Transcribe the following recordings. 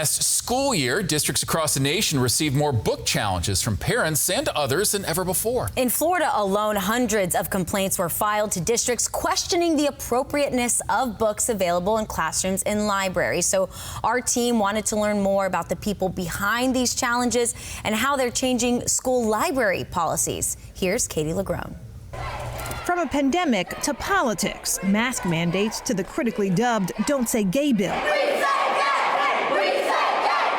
past school year, districts across the nation received more book challenges from parents and others than ever before. In Florida alone, hundreds of complaints were filed to districts questioning the appropriateness of books available in classrooms and libraries. So our team wanted to learn more about the people behind these challenges and how they're changing school library policies. Here's Katie LaGrone. From a pandemic to politics, mask mandates to the critically dubbed Don't Say Gay bill.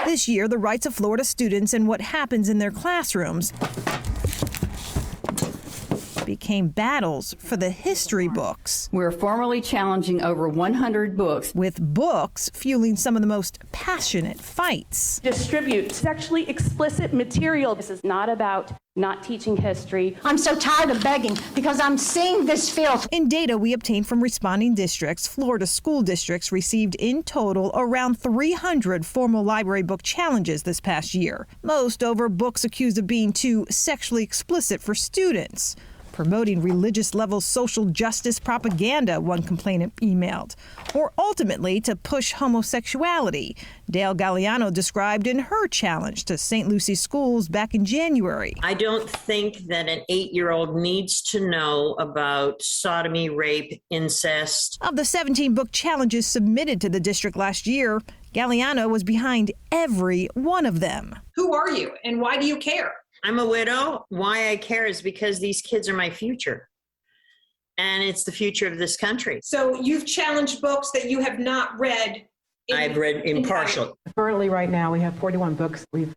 This year, the rights of Florida students and what happens in their classrooms became battles for the history books. We're formally challenging over 100 books, with books fueling some of the most passionate fights. Distribute sexually explicit material. This is not about not teaching history. I'm so tired of begging because I'm seeing this filth. In data we obtained from responding districts, Florida school districts received in total around 300 formal library book challenges this past year, most over books accused of being too sexually explicit for students. Promoting religious-level social justice propaganda, one complainant emailed, or ultimately to push homosexuality. Dale Galliano described in her challenge to St. Lucie schools back in January. I don't think that an 8-year-old needs to know about sodomy, rape, incest. Of the 17 book challenges submitted to the district last year, Galliano was behind every one of them. Who are you and why do you care? I'm a widow. Why I care is because these kids are my future. And it's the future of this country. So you've challenged books that you have not read. I've read impartial. Currently, right now, we have 41 books we've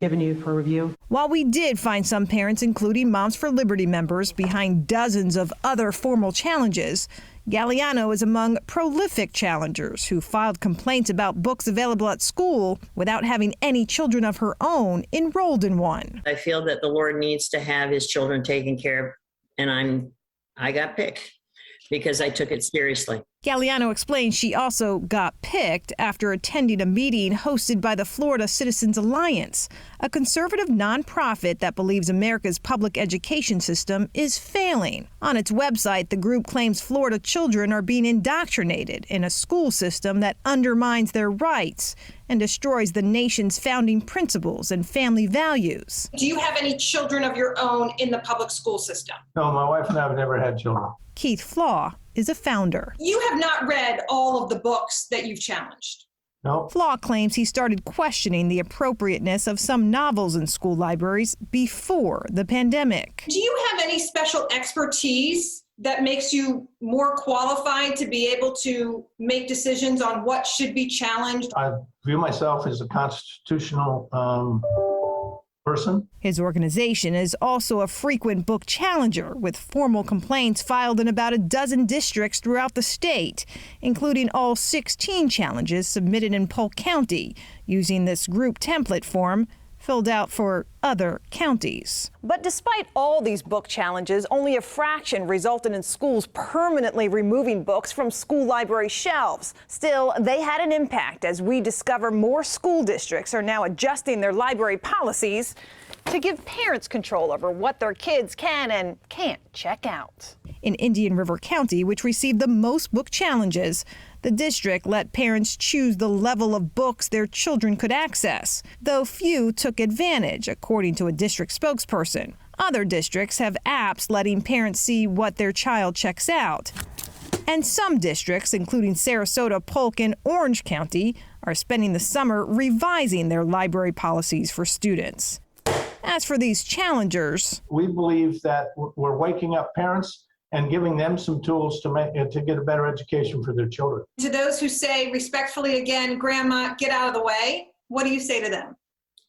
given you for review. While we did find some parents, including Moms for Liberty members, behind dozens of other formal challenges, Galliano is among prolific challengers who filed complaints about books available at school without having any children of her own enrolled in one. I feel that the Lord needs to have his children taken care of, and I got picked because I took it seriously. Galliano explains she also got picked after attending a meeting hosted by the Florida Citizens Alliance, a conservative nonprofit that believes America's public education system is failing. On its website, the group claims Florida children are being indoctrinated in a school system that undermines their rights and destroys the nation's founding principles and family values. Do you have any children of your own in the public school system? No, my wife and I have never had children. Keith Flaw is a founder. You have not read all of the books that you've challenged. No. Flaw claims he started questioning the appropriateness of some novels in school libraries before the pandemic. Do you have any special expertise that makes you more qualified to be able to make decisions on what should be challenged? I view myself as a constitutional person. His organization is also a frequent book challenger, with formal complaints filed in about a dozen districts throughout the state, including all 16 challenges submitted in Polk County using this group template form filled out for other counties. But despite all these book challenges, only a fraction resulted in schools permanently removing books from school library shelves. Still, they had an impact as we discover more school districts are now adjusting their library policies to give parents control over what their kids can and can't check out. In Indian River County, which received the most book challenges, the district let parents choose the level of books their children could access, though few took advantage, according to a district spokesperson. Other districts have apps letting parents see what their child checks out. And some districts, including Sarasota, Polk, and Orange County, are spending the summer revising their library policies for students. As for these challengers, we believe that we're waking up parents and giving them some tools to get a better education for their children. To those who say respectfully again, Grandma, get out of the way, what do you say to them?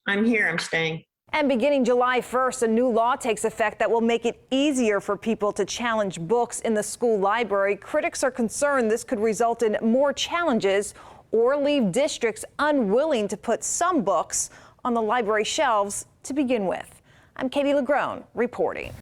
I'm here, I'm staying. And beginning July 1st, a new law takes effect that will make it easier for people to challenge books in the school library. Critics are concerned this could result in more challenges or leave districts unwilling to put some books on the library shelves to begin with. I'm Katie LaGrone reporting.